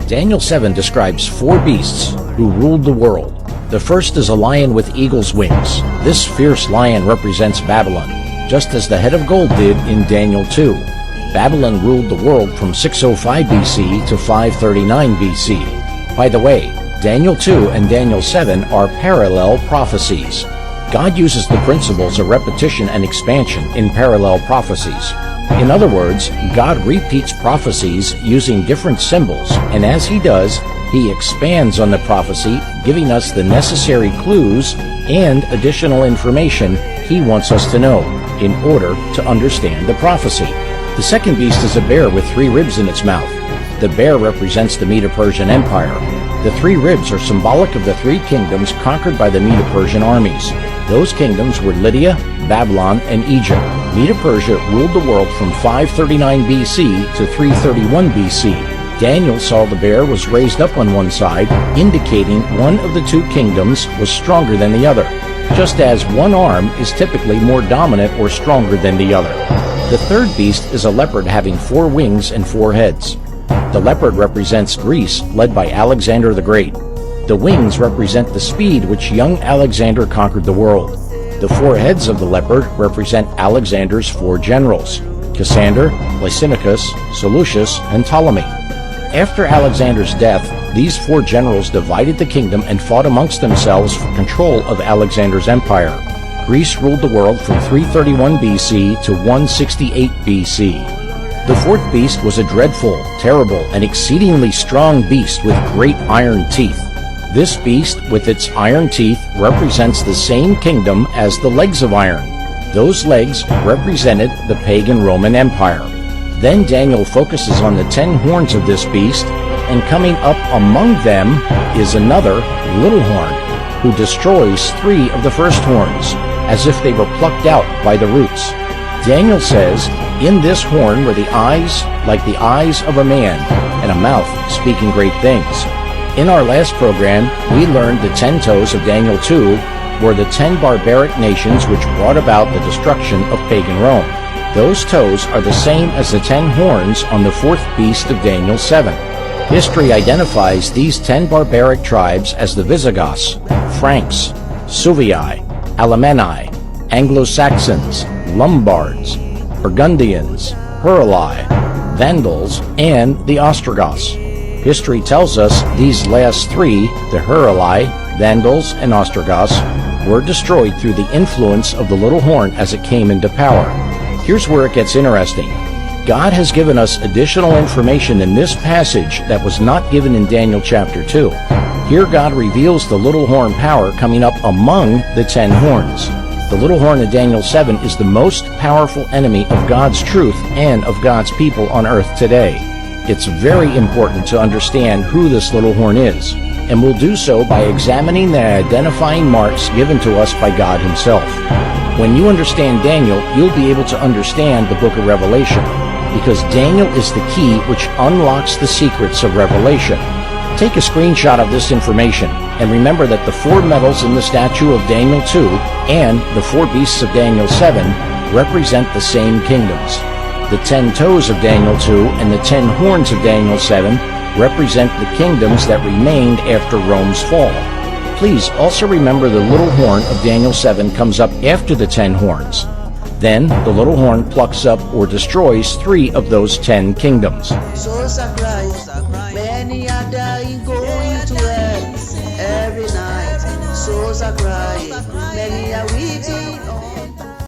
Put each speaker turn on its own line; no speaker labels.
Daniel 7 describes 4 beasts who ruled the world. The first is a lion with eagle's wings. This fierce lion represents Babylon, just as the head of gold did in Daniel 2. Babylon ruled the world from 605 BC to 539 BC. By the way, Daniel 2 and Daniel 7 are parallel prophecies. God uses the principles of repetition and expansion in parallel prophecies. In other words, God repeats prophecies using different symbols, and as he does, he expands on the prophecy, giving us the necessary clues and additional information he wants us to know in order to understand the prophecy. The second beast is a bear with 3 ribs in its mouth. The bear represents the Medo-Persian Empire. The 3 ribs are symbolic of the 3 kingdoms conquered by the Medo-Persian armies. Those kingdoms were Lydia, Babylon, and Egypt. Medo-Persia ruled the world from 539 BC to 331 BC. Daniel saw the bear was raised up on one side, indicating one of the 2 kingdoms was stronger than the other, just as one arm is typically more dominant or stronger than the other. The third beast is a leopard having 4 wings and 4 heads. The leopard represents Greece, led by Alexander the Great. The wings represent the speed which young Alexander conquered the world. The 4 heads of the leopard represent Alexander's 4 generals: Cassander, Lysimachus, Seleucus, and Ptolemy. After Alexander's death, these 4 generals divided the kingdom and fought amongst themselves for control of Alexander's empire. Greece ruled the world from 331 BC to 168 BC. The 4th beast was a dreadful, terrible, and exceedingly strong beast with great iron teeth. This beast, with its iron teeth, represents the same kingdom as the legs of iron. Those legs represented the pagan Roman Empire. Then Daniel focuses on the 10 horns of this beast, and coming up among them is another little horn, who destroys 3 of the first horns, as if they were plucked out by the roots. Daniel says, "In this horn were the eyes like the eyes of a man, and a mouth speaking great things." In our last program, we learned the 10 toes of Daniel 2 were the 10 barbaric nations which brought about the destruction of pagan Rome. Those toes are the same as the 10 horns on the 4th beast of Daniel 7. History identifies these 10 barbaric tribes as the Visigoths, Franks, Suvii, Alemanni, Anglo-Saxons, Lombards, Burgundians, Heruli, Vandals, and the Ostrogoths. History tells us these last 3, the Heruli, Vandals, and Ostrogoths, were destroyed through the influence of the little horn as it came into power. Here's where it gets interesting. God has given us additional information in this passage that was not given in Daniel chapter 2. Here God reveals the little horn power coming up among the 10 horns. The little horn of Daniel 7 is the most powerful enemy of God's truth and of God's people on earth today. It's very important to understand who this little horn is, and we'll do so by examining the identifying marks given to us by God himself. When you understand Daniel, you'll be able to understand the book of Revelation, because Daniel is the key which unlocks the secrets of Revelation. Take a screenshot of this information, and remember that the 4 metals in the statue of Daniel 2 and the 4 beasts of Daniel 7 represent the same kingdoms. The 10 toes of Daniel 2 and the 10 horns of Daniel 7 represent the kingdoms that remained after Rome's fall. Please also remember the little horn of Daniel 7 comes up after the 10 horns. Then the little horn plucks up or destroys 3 of those 10 kingdoms.
So surprised, many are dying going to hell every night. So surprised, many are weeping.